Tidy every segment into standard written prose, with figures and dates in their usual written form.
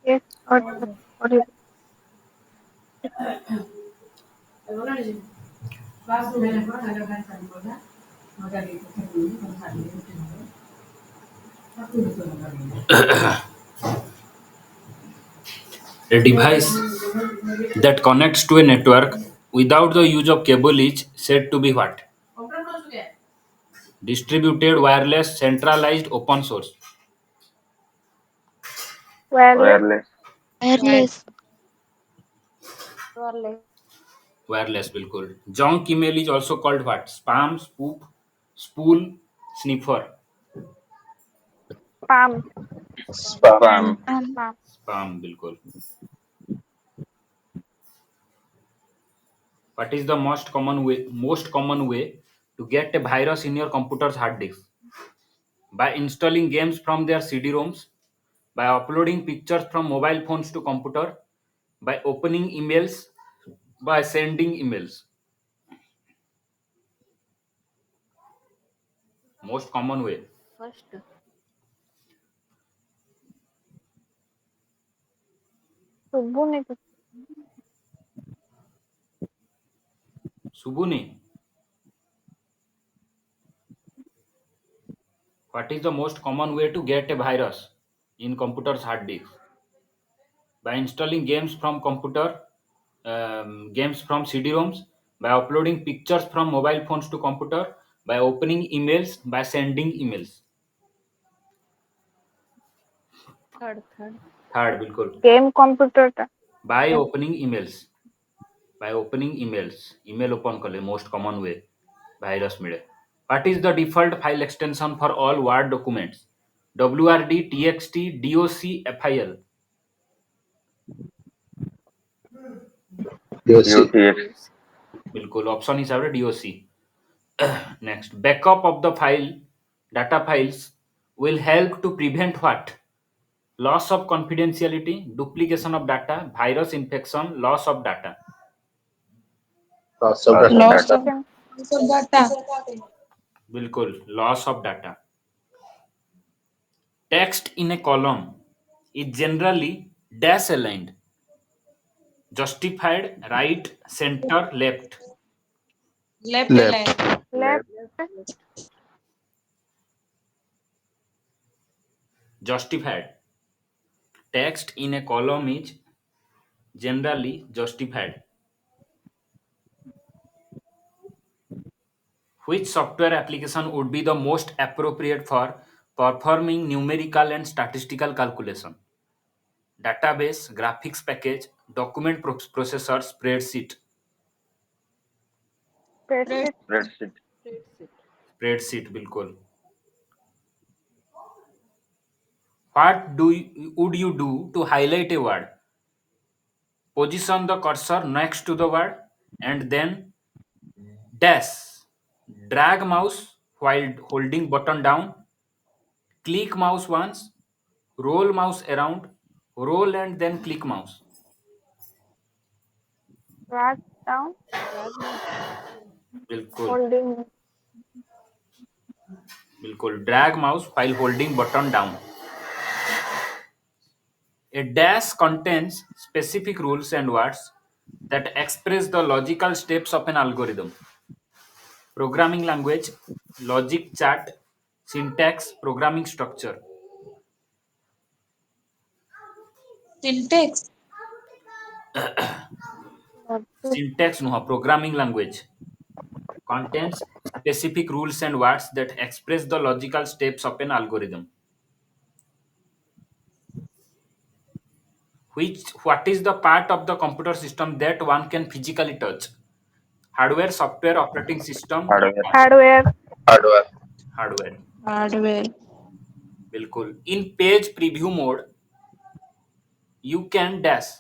Yes, audible. A device that connects to a network without the use of cable is said to be what? Distributed, wireless, centralized, open source. Wireless. wireless, Wireless. Wireless. Wireless, bilkul. Junk email is also called what? Spam, spoof, spool, sniffer. Palm. spam, Palm. Spam, bilkul. What is the most common way to get a virus in your computer's hard disk? By installing games from their CD-ROMs, by uploading pictures from mobile phones to computer, by opening emails, by sending emails. Most common way. First. ଶୁଭୁନି କିଛି। Subuni. What is the most common way to get a virus in computer's hard disk? By installing games from CD-ROMs, by uploading pictures from mobile phones to computer, by opening emails, by sending emails. Third. Third, बिल्कुल. Game computer By opening emails. By opening emails. Email open कले most common way virus मिले. What is the default file extension for all Word documents? WRD, TXT, DOC, FIL. DOC. UTF, बिल्कुल option हिसाब से DOC. Next, backup of the data files will help to prevent what? Loss of confidentiality, duplication of data, virus infection, loss of data. Loss of loss data. of Loss data, of duplication data. बिल्कुल loss of data. Text in a column is generally dash aligned, justified, right, center, left. Left Left. line. left Justified. Text in a column is generally justified. Which software application would be the most appropriate for performing numerical and statistical calculation? Database, graphics package, document processor, spreadsheet. Red. spreadsheet spreadsheet, Spreadsheet. Spreadsheet, बिल्कुल. What would you do to highlight a word? Position the cursor next to the word and then dash. Drag mouse while holding button down. Click mouse once. Roll mouse around. Roll and then click mouse. drag down Drag mouse. बिल्कुल holding बिल्कुल drag mouse while holding button down. A dash contains specific rules and words that express the logical steps of an algorithm. Programming language, logic chart, syntax, programming structure. Syntax. logic Syntax no, programming language contains specific rules and words that express the logical steps of an algorithm. What is the part of the computer system that one can physically touch? Hardware, software, operating system, hardware, hardware Hardware. hardware. Hardware. बिल्कुल. In page preview mode, you can dash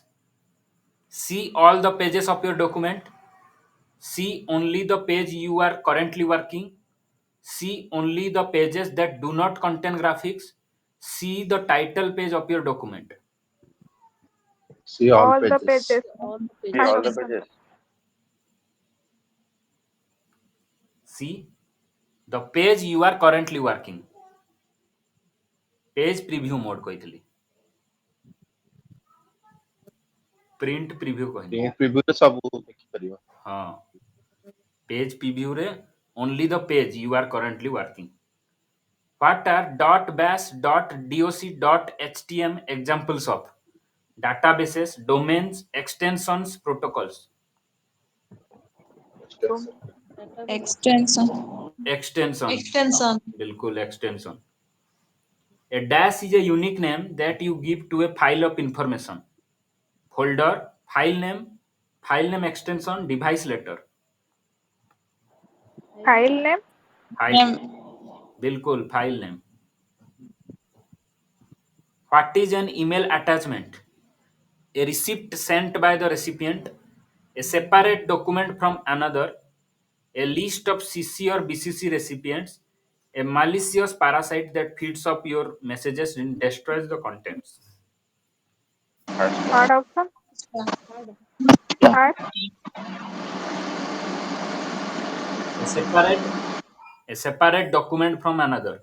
see all the pages of your document, see only the page you are currently working, see only the pages that do not contain graphics, see the title page of your document. See all all the pages. pages All the see pages. all the partition pages, See the page you are currently working. Page preview mode କହିଥିଲି. Print preview कहनी preview रे सब देखि परियो हाँ page preview रे only the page you are currently working. What are .bash, .doc, .htm examples of databases, domains, extensions, protocols? Extension. Extension. Extension. बिल्कुल extension. A dash is a unique name that you give to a file of information. Folder, file name extension, device letter. File name. File, Name. बिल्कुल file name. What is an email attachment? A receipt sent by the recipient, a separate document from another, a list of CC or BCC recipients, a malicious parasite that feeds up your messages and destroys the contents. First one. Third option. Third. A separate document from another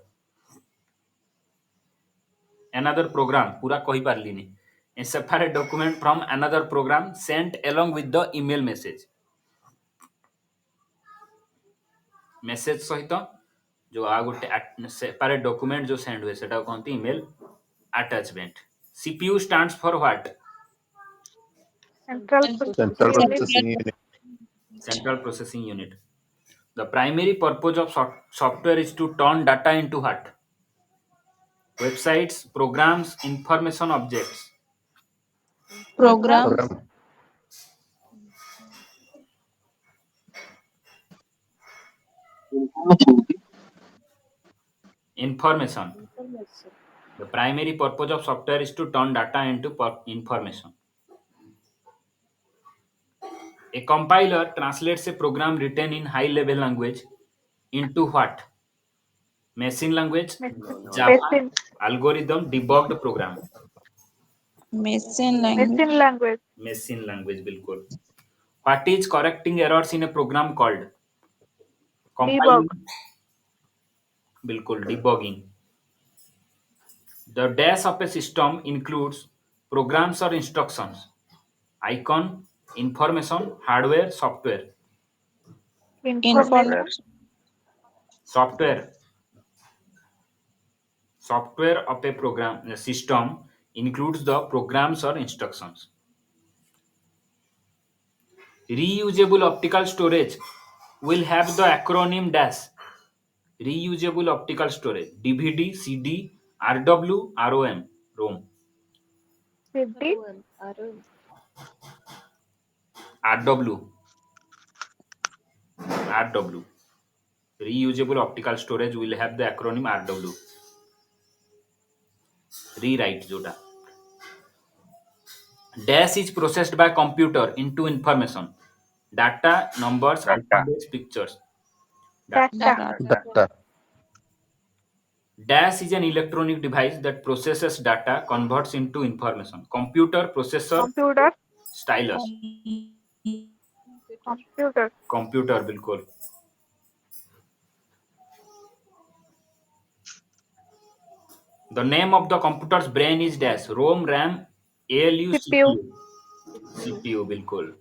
program पूरा कही पारलिनी a separate document from another program sent along with the email message सहित जो आ गोटे separate document जो send हुए सेटा कहते email attachment CPU stands for what Central central processing unit. Processing unit central processing unit. The primary purpose of software is to turn data into what? Websites, programs, information objects. Program. Program Information. The primary purpose of software is to turn data into information. A compiler translates a program written in high level language into what? Machine language, Java, Machine. algorithm, debugged program. Machine language. Machine language. Machine language, बिल्कुल. What is correcting errors in a program called? Debug. Compiling. बिल्कुल debugging. The dash of a system includes programs or instructions, icon, information, hardware, software. Information. Software. Software of a program a system includes the programs or instructions. Reusable optical storage will have the acronym dash. Reusable optical storage DVD, CD, RW, ROM, ROM, CD. RW, RW. Reusable optical storage will have the acronym RW. Rewrite जोटा. Dash is processed by computer into information. Data, numbers, Data. alphabets, pictures. Data. Data Dash is an electronic device that processes data, converts into information. Computer, processor, Computer. stylus. Computer. Computer, बिल्कुल. The name of the computer's brain is dash. ROM, RAM, ALU, CPU. CPU. CPU, बिल्कुल.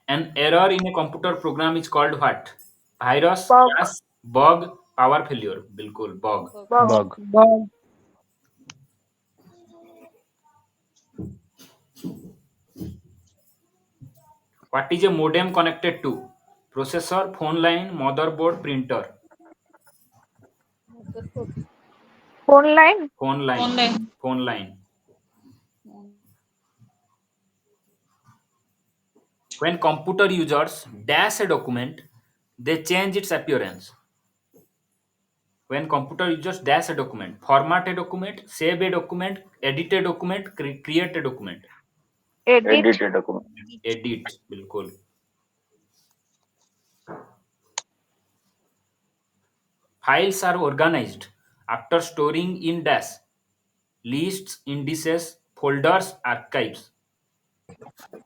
An error in a computer program is called what? Virus, Bug. crash, bug, power failure. बिल्कुल, bug. Bug. Bug Bug. What is a modem connected to? Processor, phone line, motherboard, printer. Phone line. Phone line. Online. Phone line. When computer users dash a document, they change its appearance. When computer users dash a document, format a document, save a document, edit a document, create a document. Edit. Edited document. Edit, बिल्कुल. Files are organized after storing in dash. Lists, indices, folders, archives.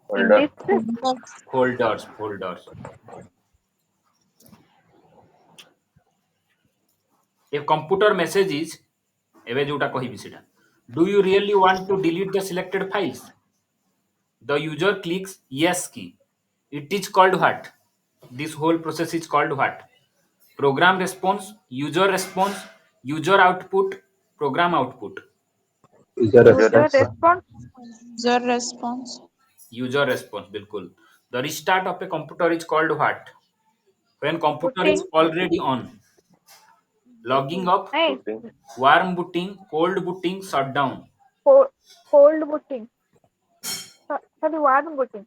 Folder. Indices. Folders. A computer message is ଏବେ ଯୋଉଟା କହିବି ସେଟା. Do you really want to delete the selected files? The user clicks yes key. It is called what? This whole process is called what? Program response, user output, program output. User User response. response. User response. User response, bilkul. The restart of a computer is called what? When computer is Booting. already on. Logging up, Hey, Booting. warm booting, cold booting, shutdown. cold booting. Sorry, warm booting.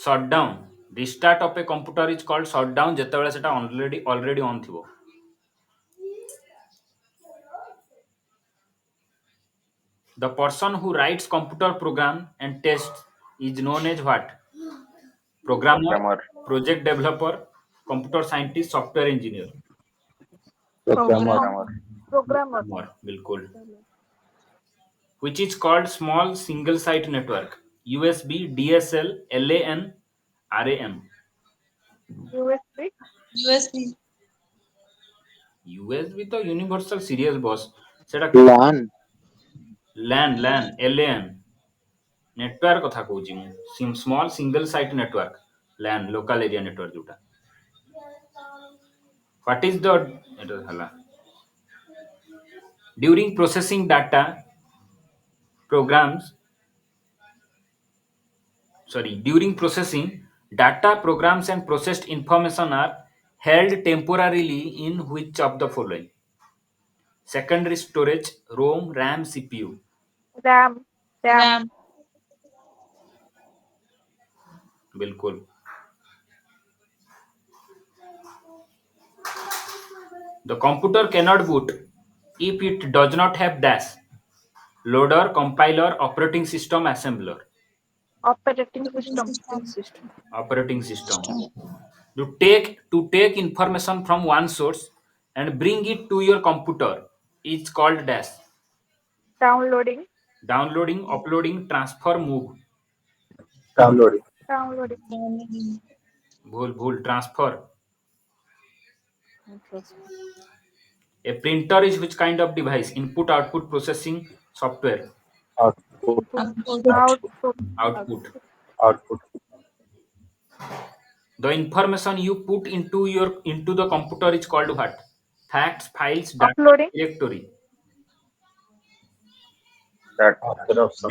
Shutdown. Restart of a computer is called shutdown ଯେତେବେଳେ ସେଟା already on ଥିବ. The person who writes computer program and tests is known as what? Programmer, Programmer. project developer, computer scientist, software engineer. Programmer. Programmer. Programmer. More, bilkul. Which is called small single site network. USB, DSL, LAN, RAM. USB. USB. USB ତ universal serial bus. ସେଟା LAN. LAN, LAN. Network କଥା କହୁଛି ମୁଁ small single site network LAN local area network ଯୋଉଟା what is the ଏଟା ହେଲା during processing data programs during processing data programs and processed information are held temporarily in which of the following secondary storage ROM RAM CPU RAM. RAM. बिल्कुल The computer cannot boot if it does not have dash loader, compiler, operating system, assembler. Operating system. Operating system. To take information from one source and bring it to your computer is called dash. Downloading. Downloading, uploading, transfer, move. Downloading. Downloading. Bhul, transfer. A printer is which kind of device? Input, output, processing, software. Output. Output. Output. Output. The information you put into the computer is called what? Facts, files, data, Uploading. directory. After option.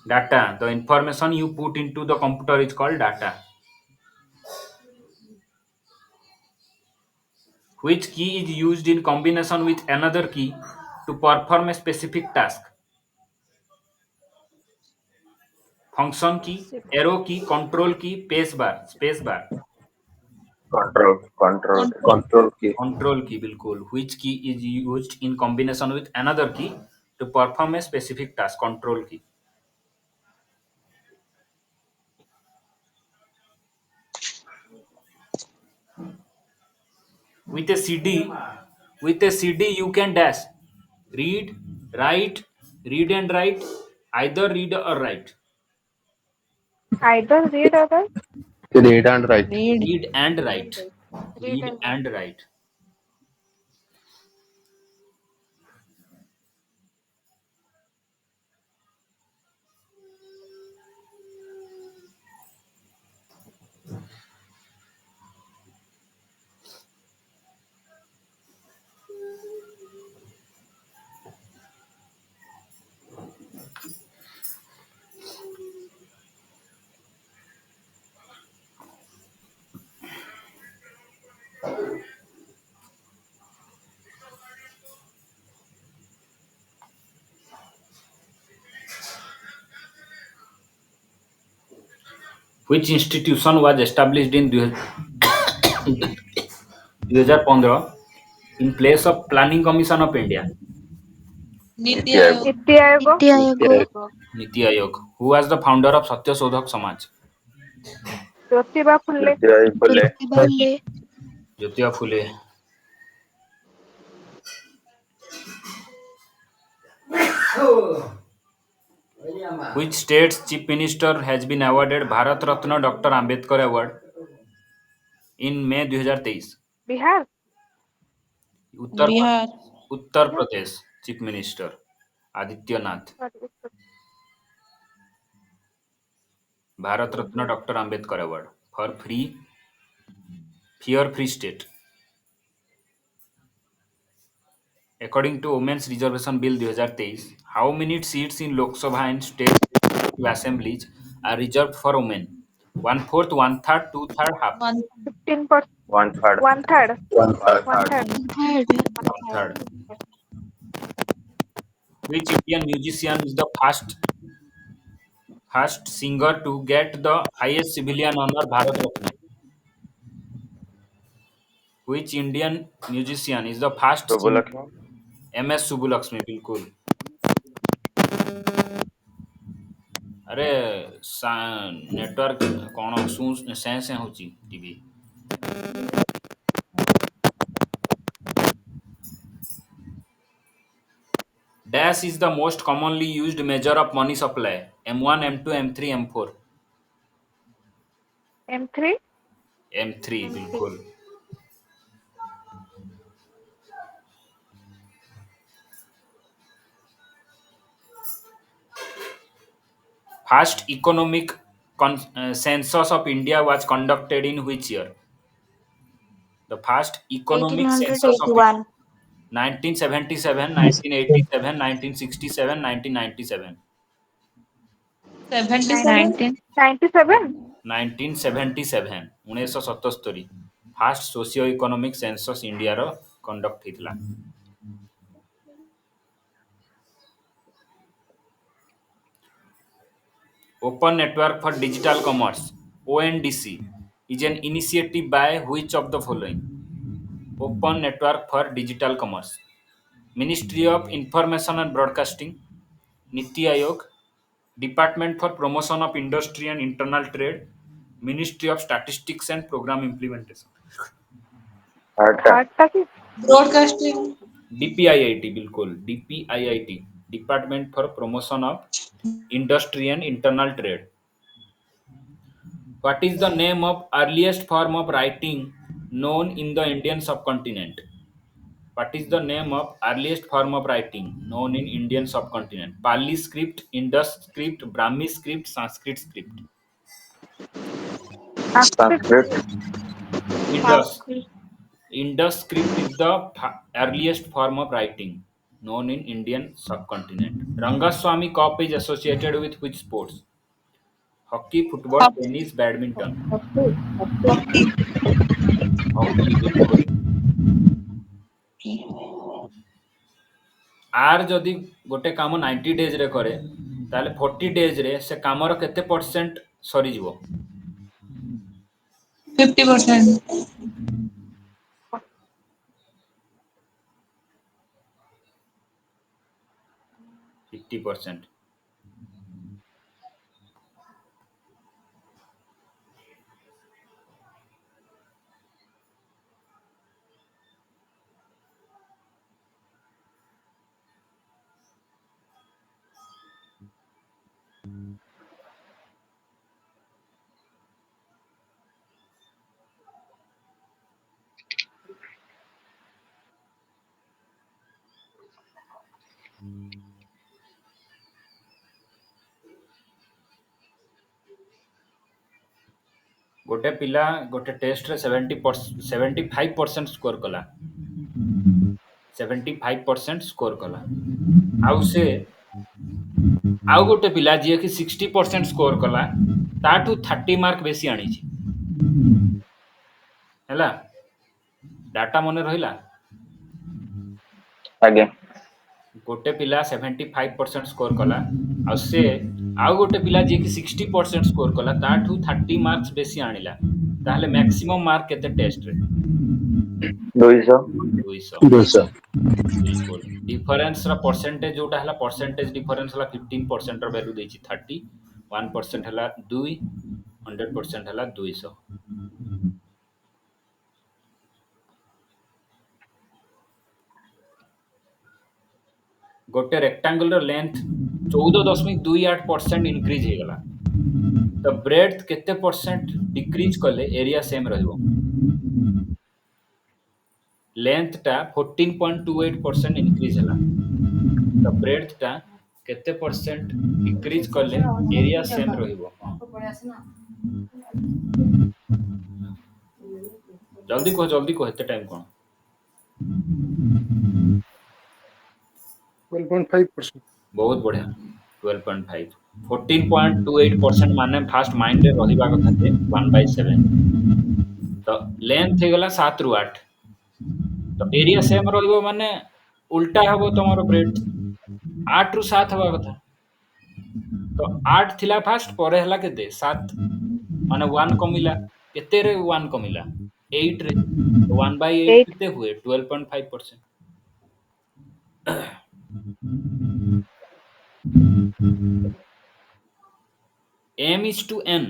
Data. The information you put into the computer is called data. Which key is used in combination with another key to perform a specific task? Function key, arrow key, control key, space bar. Control key. Control key, bilkul. Which key is used in combination with another key to perform a specific task? Control key. With a CD you can dash read, write, read and write, either read or write. Either read or write. Read and write. Read and write. Read Read and write. Which institution was established in 2015 in place of Planning Commission of India? Niti Niti Aayog. Niti Aayog. Niti Aayog. Who was the founder of Satya Sodhak Samaj? Jyotiba Phule. Jyotiba Phule. Which state's chief minister has been awarded Bharat Ratna Dr. Ambedkar Award in May 2023? Bihar. Uttar Bihar. Uttar Pradesh chief minister. Adityanath. Bharat Ratna doctor Ambedkar award for fear free state. According to Women's Reservation Bill 2023, how many seats in Lok Sabha and state legislative assemblies are reserved for women? 1/4, 1/3, 2/3, half. 1 15%. 1/3. 1/3. 1/3. 1/3. Third. 1/3. Which Indian musician is the first singer to get the highest civilian honor Bharat Ratna? Which Indian musician is the first singer? Subulakshmi. MS Subbulakshmi बिल्कुल। अरे network कौन से होची TV. Dash is the most commonly used measure of money supply. M1, M2, M3, M4. M3. M3 बिल्कुल। First economic census of India was conducted in which year? The first economic census of 1881. 1977, 1987, 1967, 1997. 77. 97. 1977 1977 first socio economic census India रो कंडक्ट हितला। Open network for digital commerce ONDC is an initiative by which of the following? Open network for digital commerce, Ministry of Information and Broadcasting, Niti Aayog, Department for Promotion of Industry and Internal Trade, Ministry of Statistics and Program Implementation. Third. Third. Broadcasting. DPIIT बिल्कुल DPIIT Department for Promotion of Industry and Internal Trade. What is the name of earliest form of writing known in the Indian subcontinent? What is the name of earliest form of writing known in Indian subcontinent? Pali script, Indus script, Brahmi script, Sanskrit script. Sanskrit. Indus. Indus script is the earliest form of writing known in Indian subcontinent. Rangaswamy Cup is associated with which sports? Hockey, football, tennis, badminton. Hockey. Hockey बिल्कुल। Are जदि गोटे काम 90 days रे करे ताले 40 days रे से कामर केते परसेंट सरी जीवो? 50%. 50%। गोटे पिला गोटे टेस्ट रे 75% स्कोर कला 75% स्कोर कला आउ से आउ गोटे पिला जे कि 60% स्कोर कला ताठू 30 मार्क बेसी आनी छी हैला डाटा मने रहिला आगे गोटे पिला 75% स्कोर कला आ से आउ गोटे पिला जे कि 60% स्कोर कला ताठू 30 मार्क्स बेसी आनिला ताहले मैक्सिमम मार्क केते टेस्ट रे 200 200 200 बिल्कुल डिफरेंस रा परसेंटेज जोटा हला परसेंटेज डिफरेंस हला 15% र वैल्यू देछि 30 1% हला 2 100% हला 200 गोटे रेक्टेंगुलर लेंथ 14.28% इंक्रीज हे गला तो ब्रेड्थ केते परसेंट डिक्रीज कले एरिया सेम रहइबो लेंथ टा 14.28% इंक्रीज हला ତ ବ୍ରେଡଥ୍ ଟା କେତେ परसेंट डिक्रीज कले एरिया सेम रहिबो जल्दी कह एते टाइम कोन 12.5%. बहुत बढ़िया 12.5 14.28% माने फास्ट माइंड रे रहिबा कथा जे 1/7 तो लेंथ हे गला 7 रु 8 तो एरिया सेम रहिबो माने उल्टा हबो तमरो ब्रेड 8 रु 7 हबा कथा तो 8 थिला फास्ट परे हला केते 7 माने 1 कमिला केते रे 1 कमिला 8 रे तो 1/8 8. केते हुए 12.5% m is to n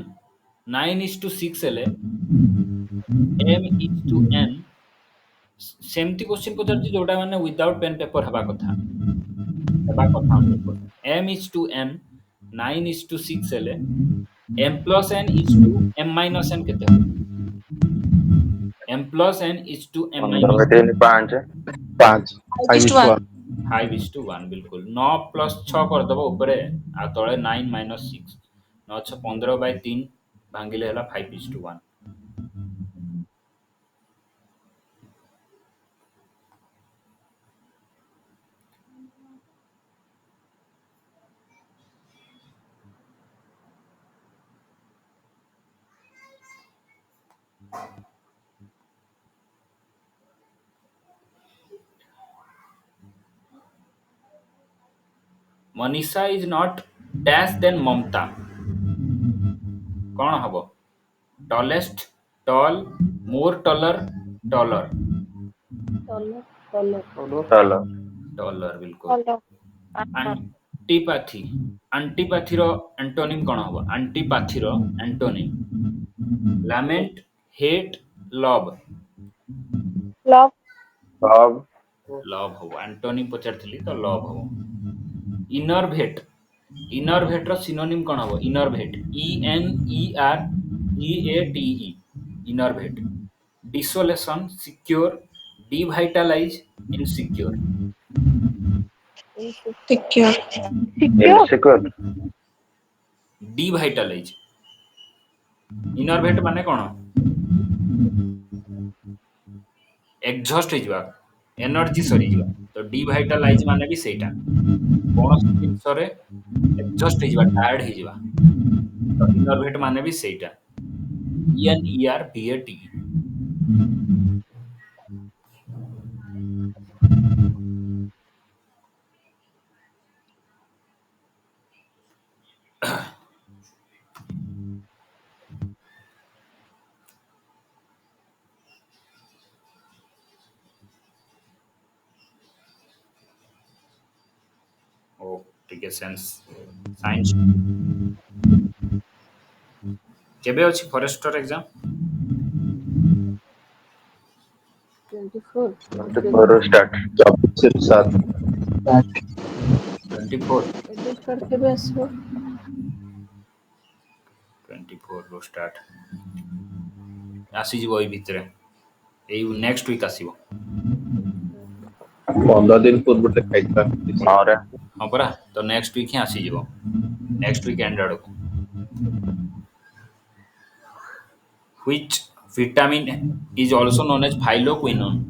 9 is to 6 हेले m is to n सेमती क्वेश्चन पचारछि जोटा माने विदाउट पेन पेपर हबा कथा हम paper m is to n 9 is to 6 हेले m plus n is to m minus n केते हो m plus n is to m minus 15/5 5 5 is 1 5 is to 1 बिल्कुल 9 plus 6 कर दबो ऊपरे आ तळे 9 minus 6 9 6 15/3 भांगिले हला 5 is to 1 Manisha is not dash than Mamta. कौन हबो tallest tall more taller taller Taller. चलो taller बिल्कुल Hello. antipathy antipathy रो एंटोनिम कौन हबो antipathy रो antonym lament hate love Love. अब love हबो एंटोनिम पचारथिली तो love हबो इनरवेट रो सिनोनिम कौन हबो enervate ENERVATE enervate desolation secure devitalize insecure Secure. Secure. Insecure devitalize enervate माने कौन एग्जॉस्ट हो जिवा एनर्जी सरी जिवा तो डिवाइटलाइज माने भी सेटा कौन जिंस रे एग्जॉस्ट हो जिवा टायर्ड हो जिवा तो इनरवेट माने भी सेटा ENERVATE ओ ठीक है सेंस साइंस केबे अछि फॉरेस्टर एग्जाम 24. 24 स्टार्ट 7 24 Register केबे आसो 24 रो स्टार्ट आसी जीवो एई भितरे एई नेक्स्ट वीक आसीबो 15 दिन पूर्व खाइता और हां परा तो नेक्स्ट वीक ही आसी जीवो नेक्स्ट वीक एंड आडो which vitamin is also known as phylloquinone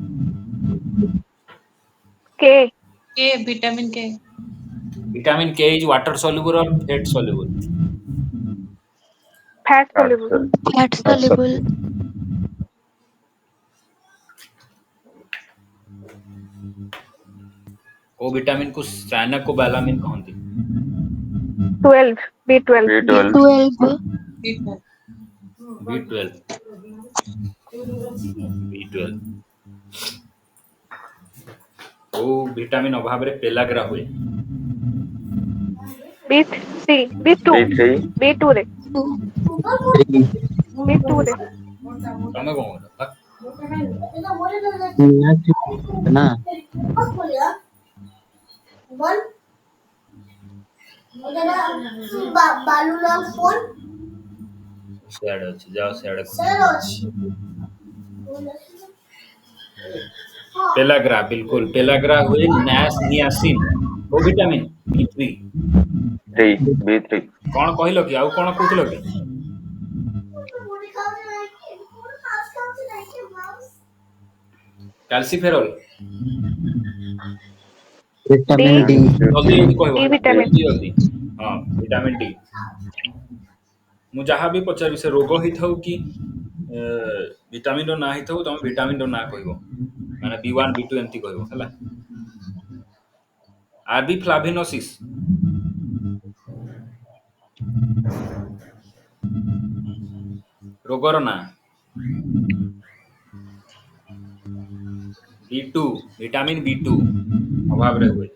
K. K. Vitamin K. Vitamin K is water soluble और fat soluble Fat soluble. Fat soluble. ओ विटामिन को cyanocobalamin कहंती 12. B12. B12 B12. B12. B12 ओ vitamin अभाव रे pellagra हुए B3. B2. B3 B2 रे. B2 रे. तमे कोन ना सेड अछि जाओ सेड पेलाग्रा बिल्कुल पेलाग्रा हुए नास नियासिन को विटामिन B3 B3 कौन कहलो कि आउ कौन कहूथिलो कि कैल्सिफेरॉल Vitamin D जल्दी जल्दी कहबो D vitamin. जल्दी जल्दी हां विटामिन डी मु जहाँ भी पचारि से रोग ही थाउ कि विटामिन रो ना ही थाउ तुम विटामिन रो ना कहबो माने B1 B2 एमती कहबो हला आरबी फ्लाविनोसिस रोगर ना B2 विटामिन B2 अभाव रे हुए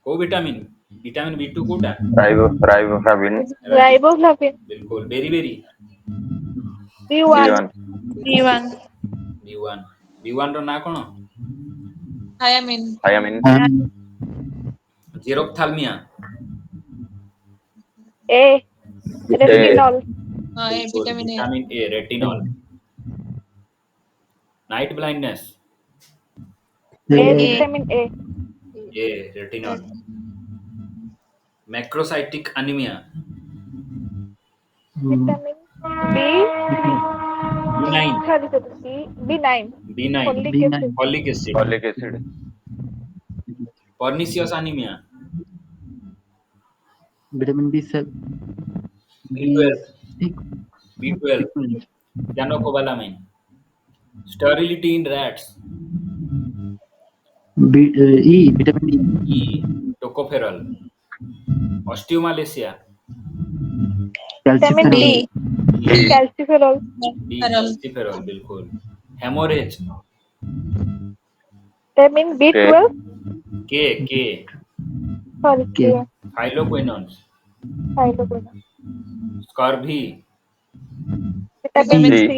को विटामिन विटामिन B2 कोटा Riboflavin Riboflavin. बिल्कुल beriberi B1. B1 B1 B1 B1 रो ना कोन thiamine जीरोफ्थाल्मिया A. Retinol. हाँ ये vitamin A vitamin A retinol night blindness A. A Vitamin A. A retinol macrocytic anaemia Vitamin B. B9 sorry, B9. B9 Folic acid. Folic acid folic acid pernicious anaemia vitamin B7 B12 cyanocobalamin sterility in rats E vitamin E tocopherol osteomalacia Vitamin D. Calciferol. D calciferol बिल्कुल haemorrhage Vitamin B12. K Sorry, K. K. Phylloquinones Hydroquinone. Scurvy Vitamin D. C.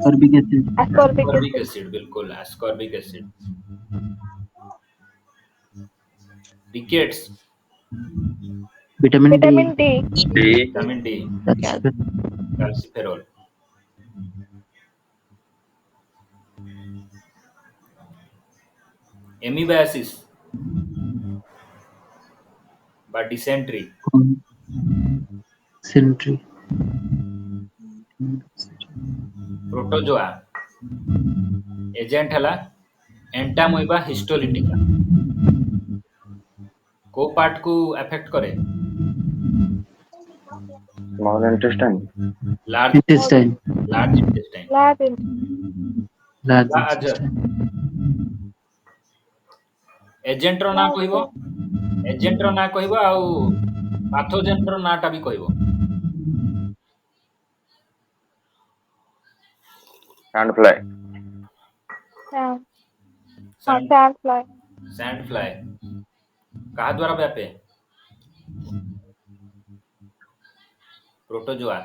Ascorbic acid Ascorbic ascorbic acid. acid बिल्कुल ascorbic acid rickets vitamin Vitamin D. D vitamin D calciferol amoebiasis বা dysentery dysentery protozoa agent हला Entamoeba histolytica को part को affect करे small intestine large intestine intestine Large large large agent रो ना कहबो आउ पैथोजेन रो नाटा भी कहबो sandfly sand. Sandfly. Sand fly कहा द्वारा व्यापे प्रोटोजोआ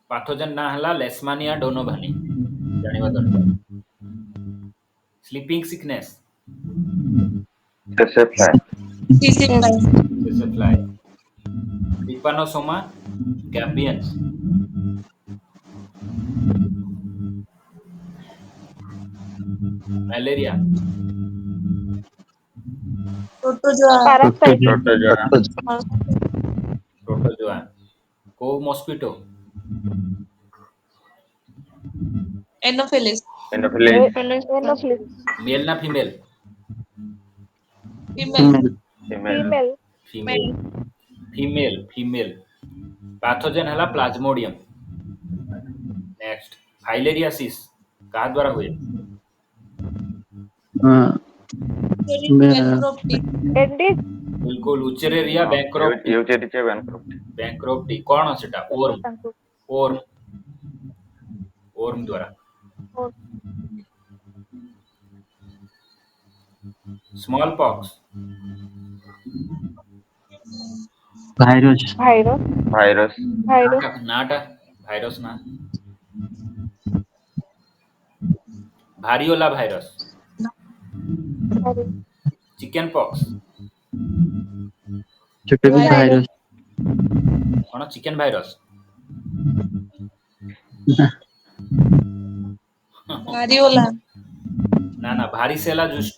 पैथोजेन ना हला लेशमानिया डोनोभानी जानिबा दरकार स्लीपिंग सिकनेस sessile जैसे fly Trypanosoma gambiense malaria Parasite. protozoa protozoa को mosquito Anopheles Anopheles Anopheles. Male ना female female female female pathogen हला प्लाज्मोडियम नेक्स्ट फाइलेरियासिस कहा द्वारा हुए Endis. बिल्कुल उचेरेरिया बैंक्रप्टी Eucherichia bancroft बैंक्रप्टी कौन सेटा ओर्म द्वारा स्मॉल पॉक्स वायरस Virus. नाटा वायरस ना variola virus chickenpox chicken virus कौन चिकन वायरस variola ना ना, varicella zoster